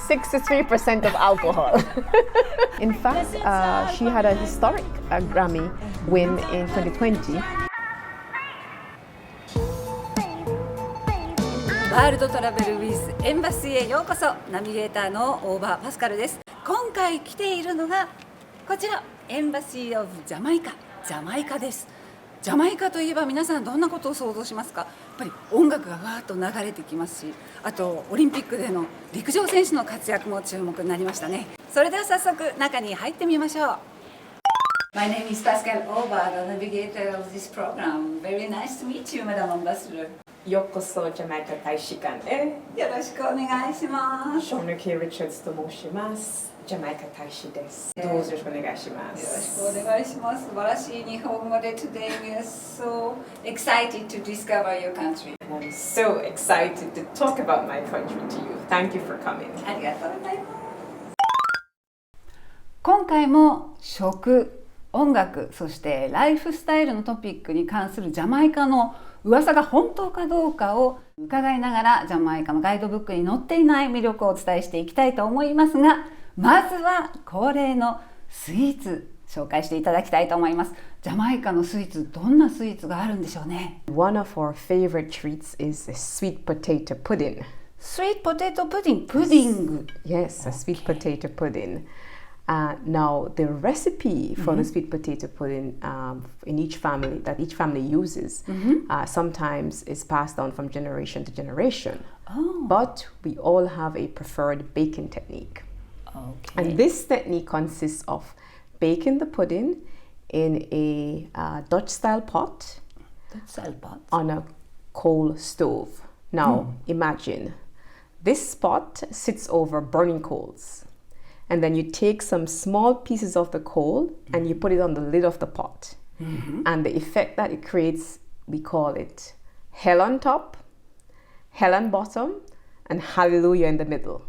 63% of alcohol. In fact, she had a historic Grammy win in 2020. ワールドトラベルウィズエンバシーへようこそ。ナビゲーターの大場パスカルです。今回来ているのがこちら、エンバシーオブジャマイカ、ジャマイカです。ジャマイカといえば皆さんどんなことを想像しますか？やっぱり音楽がわーっと流れてきますし、あとオリンピックでの陸上選手の活躍も注目になりましたね。それでは早速中に入ってみましょう。My name is Pascal Oba, the navigator of this program. Very nice to meet you, Madam Ambassador. ようこそジャマイカ大使館へ。よろしくお願いします。ショーン・ケイ・リチャーズと申します。ジャマイカ大使です。どうぞよろしくお願いします。よろしくお願いします。素晴らしい日本語で Today we are so excited to discover your country. I'm so excited to talk about my country to you. Thank you for coming. ありがとうございます。今回も食、音楽、そしてライフスタイルのトピックに関するジャマイカの噂が本当かどうかを伺いながら、ジャマイカのガイドブックに載っていない魅力をお伝えしていきたいと思いますが、まずは恒例のスイーツ紹介していただきたいと思います。ジャマイカのスイーツ、どんなスイーツがあるんでしょうね。 One of our favorite treats is a sweet potato pudding. Sweet potato pudding, プディング。 Yes, a sweet potato pudding. Now, the recipe for the sweet potato pudding in each family, that each family uses, sometimes is passed on from generation to generation. But we all have a preferred baking technique. And this technique consists of baking the pudding in a Dutch-style pot on a coal stove. Now, imagine this pot sits over burning coals. And then you take some small pieces of the coal and you put it on the lid of the pot. And the effect that it creates, we call it hell on top, hell on bottom, and hallelujah in the middle.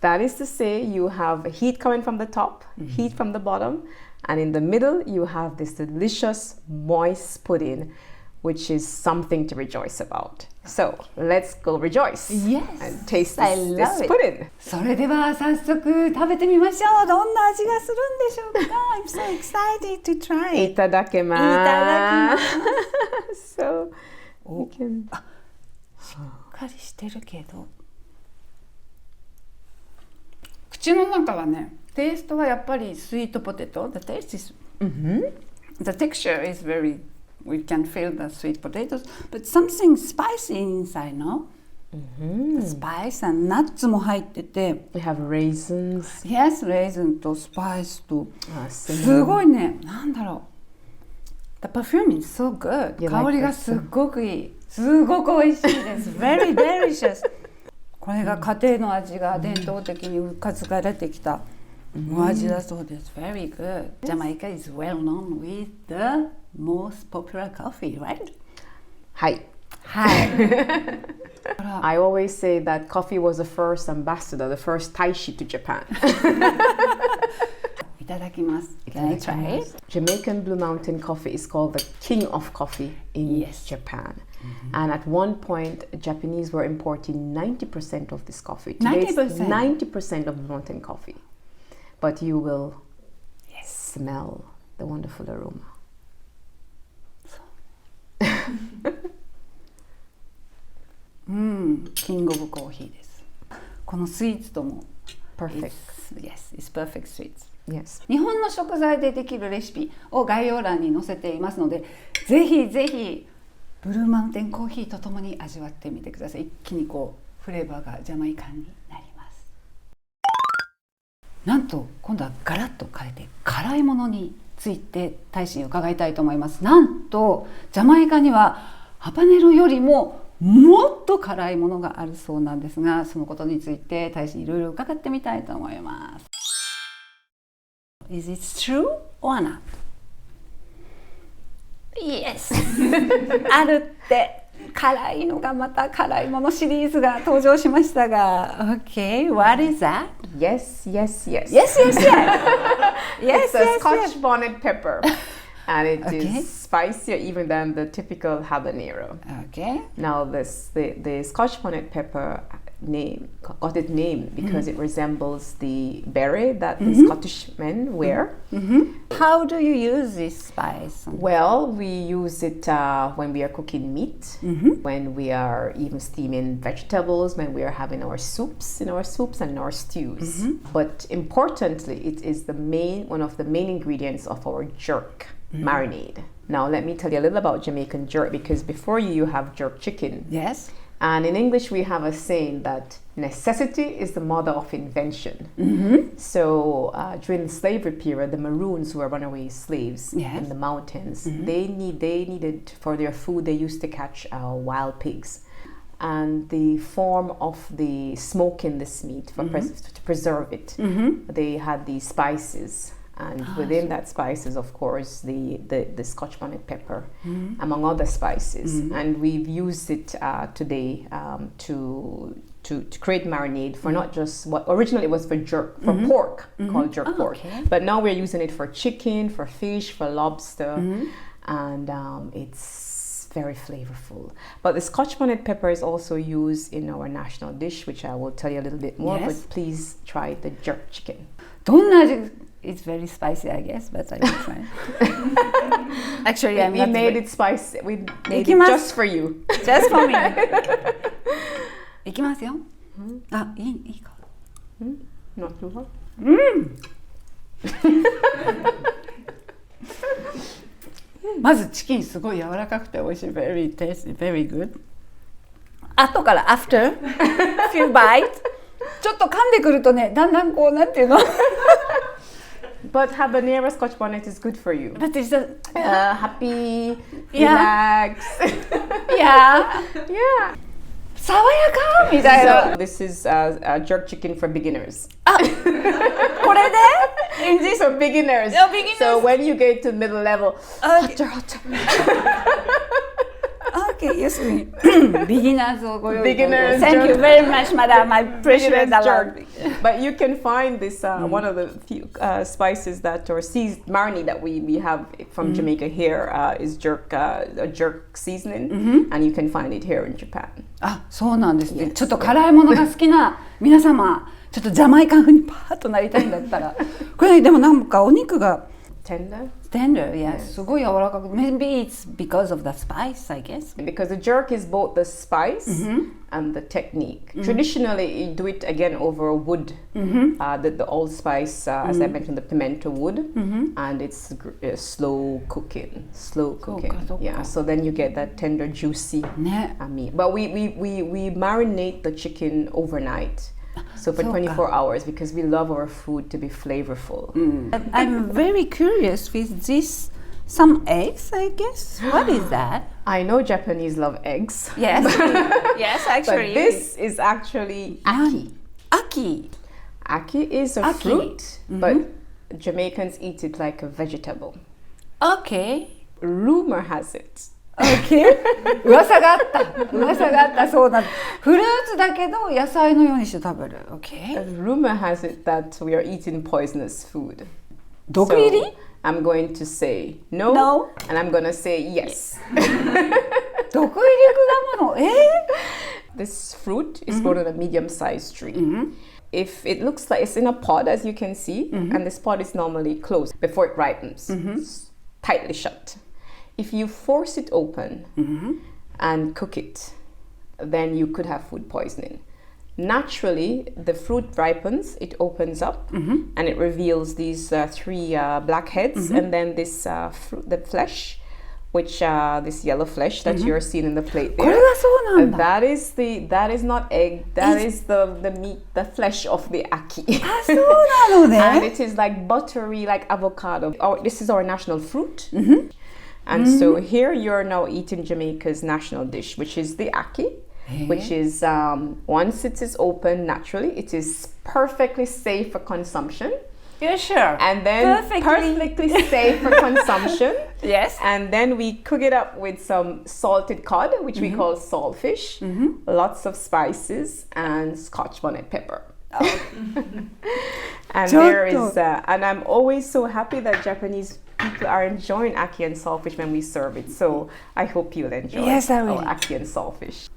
That is to say, you have heat coming from the top, heat from the bottom, and in the middle you have this delicious moist pudding, which is something to rejoice about. So let's go rejoice and taste this pudding. それでは早速食べてみましょう。どんな味がするんでしょうか？ I'm so excited to try. いただきます。いただきます。So, you can... しっかりしてるけど、口の中はね、テイストはやっぱりスイートポテト。The taste is, the texture is very.We can feel the sweet potatoes, but something spicy inside, no? Spice and nuts も入ってて。We have raisins. Yes, raisin とスパイスと。すごいね。なんだろう。The perfume is so good. 香りがすっごくいい。すごく美味しいです。Very delicious. これが家庭の味が伝統的に受け継がれてきたお味だそうです。Very good. Jamaica is well known with the most popular coffee, right? はい。はい。I always say that coffee was the first ambassador, the first Taishi to Japan. いただきます。Can I try it? Jamaican Blue Mountain coffee is called the king of coffee in Japan. And at one point, Japanese were importing 90% of this coffee. Today, 90% of Blue Mountain coffee. But you will smell the wonderful aroma. キングオブコーヒーです。このスイーツとも perfect. Yes, it's perfect sweets. Yes. 日本の食材でできるレシピを概要欄に載せていますので、ぜひぜひブルーマウンテンコーヒーとともに味わってみてください。一気にこうフレーバーがジャマイカンになります。なんと今度はガラッと変えて辛いものについて大使に伺いたいと思います。なんとジャマイカにはハバネロよりももっと辛いものがあるそうなんですが、そのことについて大使にいろいろ伺ってみたいと思います。Is it true or not? Yes. あるって辛いのがまた辛いものシリーズが登場しましたが、Okay, what is that? Yes, yes, yes. Yes, yes, yes. Yes, it's a Scotch bonnet pepper. And it is spicier even than the typical habanero. Okay. Now the Scotch bonnet pepper got its name because it resembles the beret that the Scottish men wear. How do you use this spice? Well, we use it when we are cooking meat, when we are even steaming vegetables, when we are having our soups and our stews. But importantly, it is one of the main ingredients of our jerk marinade. Now, let me tell you a little about Jamaican jerk, because before you have jerk chicken. Yes. And in English, we have a saying that necessity is the mother of invention. So during the slavery period, the Maroons, who were runaway slaves in the mountains, they needed for their food, they used to catch wild pigs. And the form of the smoking this meat to preserve it, they had these spices. And within that spices, of course, the Scotch bonnet pepper, among other spices. And we've used it today to create marinade for not just what originally it was for jerk, for pork, called jerk pork. But now we're using it for chicken, for fish, for lobster, and it's very flavorful. But the Scotch bonnet pepper is also used in our national dish, which I will tell you a little bit more, but please try the jerk chicken. どんな味? It's very spicy, I guess, but I will try. Actually, we made it spicy. We made it just for you. Just for me. いきますよ。あ、いいか。Not too hot. まずチキンすごい柔らかくて美味しい。Very tasty, very good. 後から after few bites ちょっと噛んでくるとね、だんだんこうなんていうの。But habanero Scotch bonnet is good for you. But it's a happy, relax. Yeah. 爽やかみたいな。So this is jerk chicken for beginners. あ、これで These are beginners. So when you get to middle level, hotter. Okay, yes, beginners をご用意。Beginners. Thank you very much, madam. I appreciate a lot. But you can find this one of the few spices that or marinade that we have from Jamaica here is jerk seasoning, and you can find it here in Japan. あ、そうなんですね。ちょっと辛いものが好きな皆様、ちょっとジャマイカ風にパーッとなりたいんだったら、これでもなんかお肉が Tender, yeah, すごい柔らかく。Maybe it's because of the spice, I guess. Because the jerk is both the spice and the technique. Traditionally, you do it again over wood, the allspice, as I mentioned, the pimento wood, and it's slow cooking. Yeah, so then you get that tender, juicy meat. But we marinate the chicken overnight. So for 24 hours, because we love our food to be flavorful. I'm very curious with this. Some eggs, I guess. What is that? I know Japanese love eggs. Yes. Yes, actually. But this is actually ackee. Ackee. Ackee is a fruit, but Jamaicans eat it like a vegetable. Okay. Rumor has it. Okay. 噂があった。そうなん。フルーツだけど野菜のようにして食べる。Okay. Rumor has it that we are eating poisonous food. 毒入り? I'm going to say no, and I'm going to say yes. 毒入り果物? This fruit is grown on a medium-sized tree. If it looks like it's in a pod, as you can see, and this pod is normally closed before it ripens, it's tightly shut. If you force it open and cook it, then you could have food poisoning. Naturally, the fruit ripens, it opens up, and it reveals these three black heads, and then this the flesh, which this yellow flesh that you're seeing in the plate there. That is not egg. That is the meat, the flesh of the ackee. And it is like buttery, like avocado. This is our national fruit. And so here you're now eating Jamaica's national dish, which is the ackee, which is once it is open naturally, it is perfectly safe for consumption. You're sure? And then perfectly safe for consumption. Yes. And then we cook it up with some salted cod, which we call saltfish, lots of spices, and Scotch bonnet pepper. And there is, and I'm always so happy that Japanese people are enjoying ackee and saltfish when we serve it. So I hope you'll enjoy our ackee and saltfish.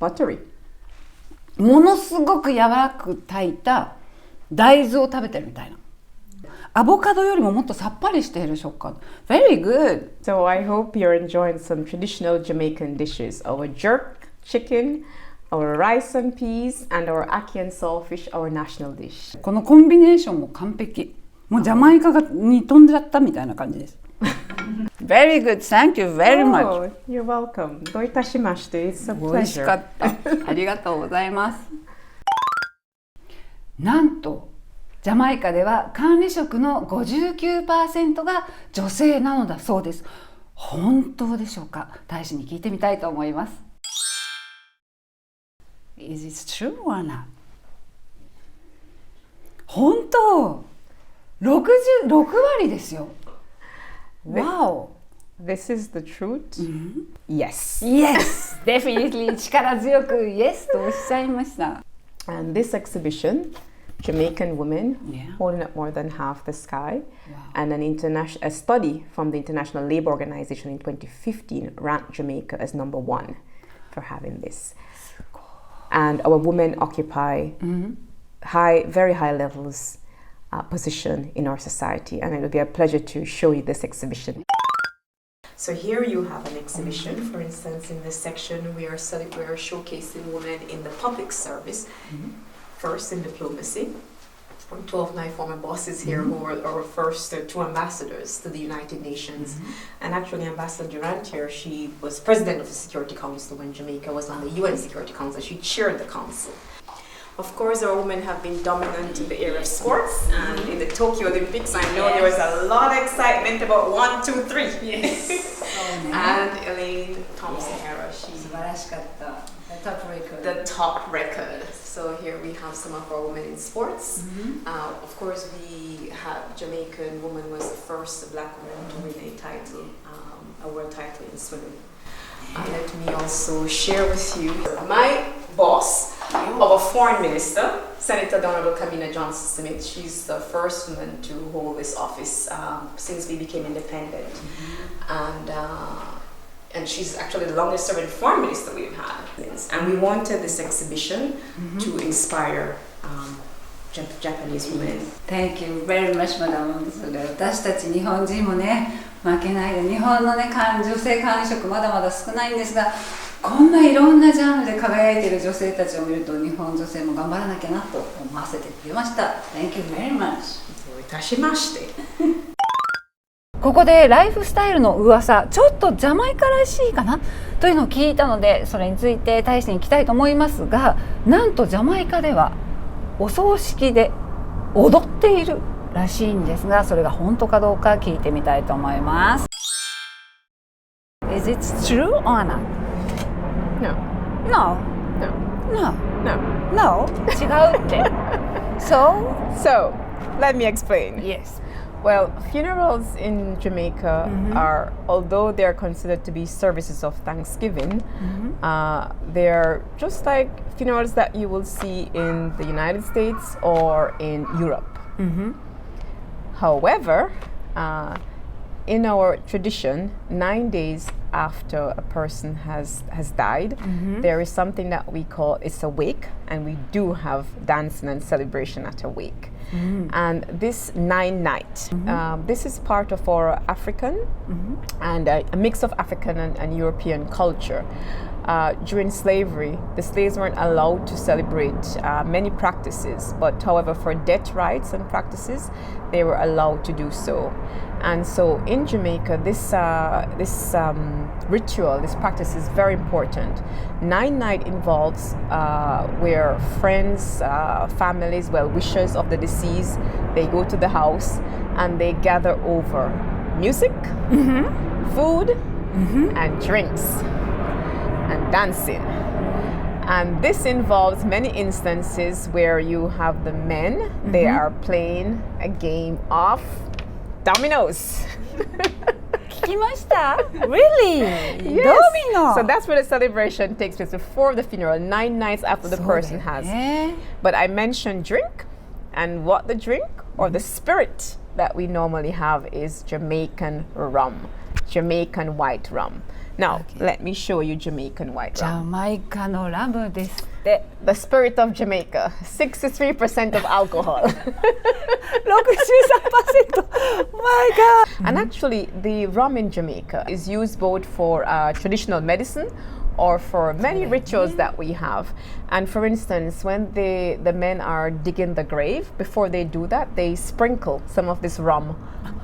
buttery. ものすごく柔らかく炊いた大豆を食べてるみたいな。アボカドよりももっとさっぱりしている食感。Very good. So I hope you're enjoying some traditional Jamaican dishes. Our jerk chicken, our rice and peas, and our ackee and saltfish, our national dish. このコンビネーションも完璧。もうジャマイカに飛んじゃったみたいな感じです。Very good. Thank you very much. Oh, you're welcome. どういたしまして。It's a pleasure. 美味しかった。ありがとうございます。なんとジャマイカでは管理職の 59% が女性なのだそうです。本当でしょうか？大使に聞いてみたいと思います。Is it true or not? 本当66割ですよ。Wow! This is the truth? Yes. Yes! Definitely 力強く Yes とおっしゃいました。And this exhibition, Jamaican women Yeah. holding up more than half the sky, Wow. and a study from the International Labour Organization in 2015 ranked Jamaica as number 1 for having this. And our women occupy very high levels position in our society, and it will be a pleasure to show you this exhibition. So here you have an exhibition. For instance, in this section we are showcasing women in the public service, first in diplomacy. 12 of my former bosses here who were our first 2 ambassadors to the United Nations. And actually Ambassador Durant here, she was president of the Security Council when Jamaica was on the UN Security Council. She chaired the council. Of course, our women have been dominant in the area of sports, and in the Tokyo Olympics, I know there was a lot of excitement about 1, 2, 3. Yes. And Elaine Thompson-Hara, she 素晴らしかった。Top record. the top record. So here we have some of our women in sports. Of course, we have Jamaican woman was the first black woman to win a title, a world title in swimming. Let me also share with you my boss, our foreign minister, Senator the Honorable Kamina Johnson-Smith. She's the first woman to hold this office since we became independent, and she's actually the longest serving foreign minister we've had. And we wanted this exhibition to inspire Japanese women. Thank you very much, Madam. それ私たち日本人もね、負けないで、日本のね、女性管理職まだまだ少ないんですが、こんないろんなジャンルで輝いている女性たちを見ると、日本女性も頑張らなきゃなと思わせてくれました。Thank you very much. どういたしまして。ここでライフスタイルの噂、ちょっとジャマイカらしいかなというのを聞いたので、それについて大使に聞きたいと思いますが、なんとジャマイカではお葬式で踊っているらしいんですが、それが本当かどうか聞いてみたいと思います。Is it true or not? No. No. No. No. No. No. 違うって。So, let me explain. yes. Well, funerals in Jamaica are, although they are considered to be services of Thanksgiving, they're just like funerals that you will see in the United States or in Europe. However, in our tradition, 9 days after a person has died, there is something that we call it's a wake, and we do have dancing and celebration at a wake. And this 9 night, this is part of our African and a mix of African and European culture. During slavery, the slaves weren't allowed to celebrate many practices, but however, for death rites and practices, they were allowed to do so. And so in Jamaica, this ritual, this practice is very important. 9 night involves where friends, families, well-wishers of the deceased, they go to the house and they gather over music, food, and drinks, and dancing. And this involves many instances where you have the men, they are playing a game of dominoes. 聞きました Really? Yes. Domino. So that's where the celebration takes place before the funeral, 9 nights after the person has. But I mentioned drink and what the drink or the spirit that we normally have is Jamaican rum, Jamaican white rum. Now, let me show you Jamaican white ジャ rum. マイカのラムですって。The spirit of Jamaica, 63% of alcohol. 63%。My God! And actually, the rum in Jamaica is used both for traditional medicine or for many rituals that we have. And for instance, when the men are digging the grave, before they do that, they sprinkle some of this rum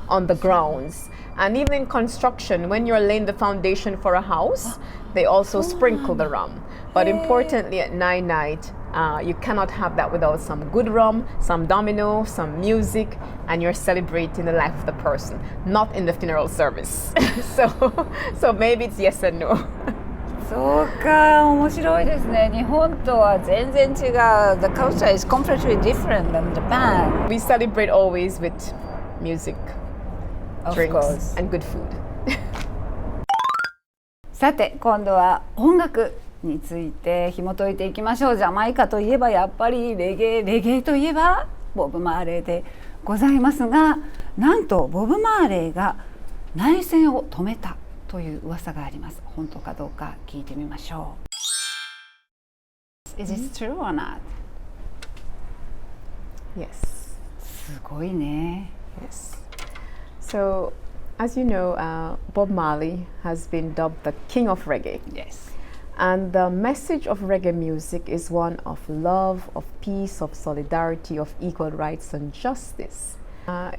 on the grounds. And even in construction, when you're laying the foundation for a house, they also sprinkle the rum. But importantly, at night, you cannot have that without some good rum, some domino, some music, and you're celebrating the life of the person, not in the funeral service. so maybe it's yes and no. そうか、面白いですね。日本とは全然違う。The culture is completely different than Japan. We celebrate always with music, Of drinks, course. and good food. さて、今度は音楽について紐解いていきましょう。ジャマイカといえばやっぱりレゲエといえばボブ・マーレーでございますが、なんとボブ・マーレーが内戦を止めたという噂があります。本当かどうか聞いてみましょう。Is it true or not? Yes. すごいね。Yes. So, as you know, Bob Marley has been dubbed the king of reggae. Yes. And the message of reggae music is one of love, of peace, of solidarity, of equal rights and justice.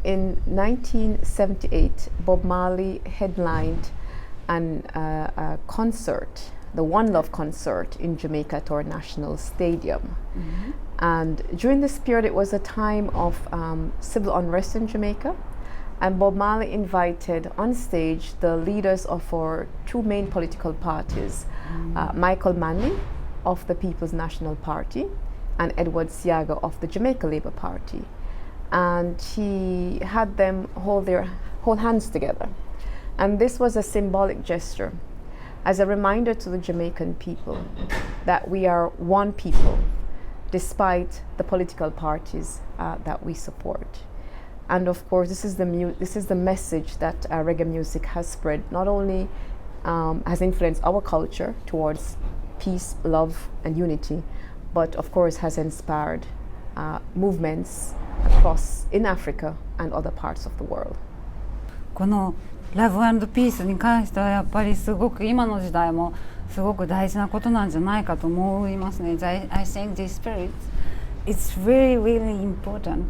In 1978, Bob Marley headlined a concert, the One Love concert in Jamaica at our national stadium. Mm-hmm. And during this period, it was a time of civil unrest in Jamaica. And Bob Marley invited on stage the leaders of our two main political parties, Michael Manley of the People's National Party and Edward Seaga of the Jamaica Labour Party. And he had them hold hands together. And this was a symbolic gesture as a reminder to the Jamaican people that we are one people despite the political parties that we support. And of course, this is the message that reggae music has spread, not only has influenced our culture towards peace, love, and unity, but of course has inspired movements across in Africa and other parts of the world. このラブ&ピースに関してはやっぱりすごく今の時代もすごく大事なことなんじゃないかと思いますね。I think this spirit is really, really important,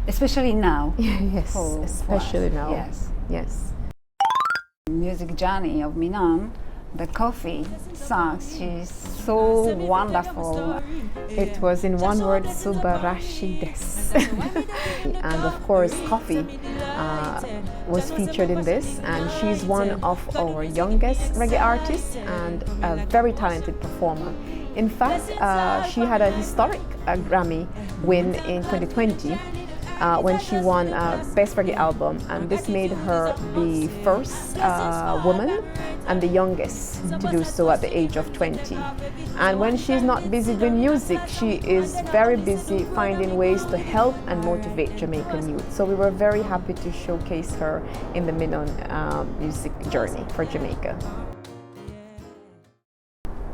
especially now. Yes, especially now. Yes. Yes. Music journey of MIN-ON, the Koffee song, she's so wonderful. It was in one word, subarashi desu. And of course, Koffee was featured in this, and she's one of our youngest reggae artists and a very talented performer. In fact, she had a historic Grammy win in 2020 when she won Best Reggae Album, and this made her the first woman and the youngest to do so at the age of 20. And when she's not busy doing music, she is very busy finding ways to help and motivate Jamaican youth. So we were very happy to showcase her in the MIN-ON music journey for Jamaica.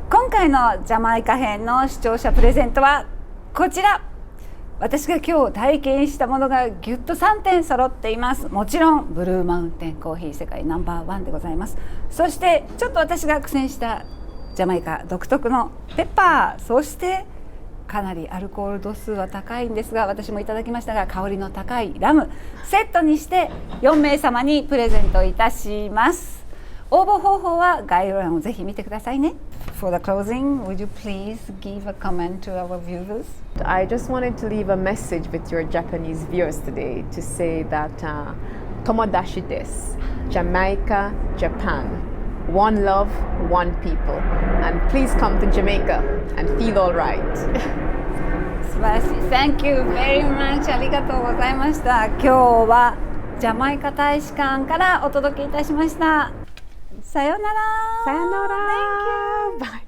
今回のジャマイカ編の視聴者プレゼントはこちら。私が今日体験したものがぎゅっと3点揃っています。もちろんブルーマウンテンコーヒー世界No.1でございます。そしてちょっと私が苦戦したジャマイカ独特のペッパー、そしてかなりアルコール度数は高いんですが、私もいただきましたが香りの高いラムセットにして4名様にプレゼントいたします。応募方法は概要欄をぜひ見てくださいね。For the closing, would you please give a comment to our viewers? I just wanted to leave a message with your Japanese viewers today to say that Tomodachi desu, Jamaica, Japan, one love, one people, and please come to Jamaica and feel all right. 素晴らしい。Thank you very much. ありがとうございました。今日はジャマイカ大使館からお届けいたしました。さよなら。さよなら。Thank you. Bye.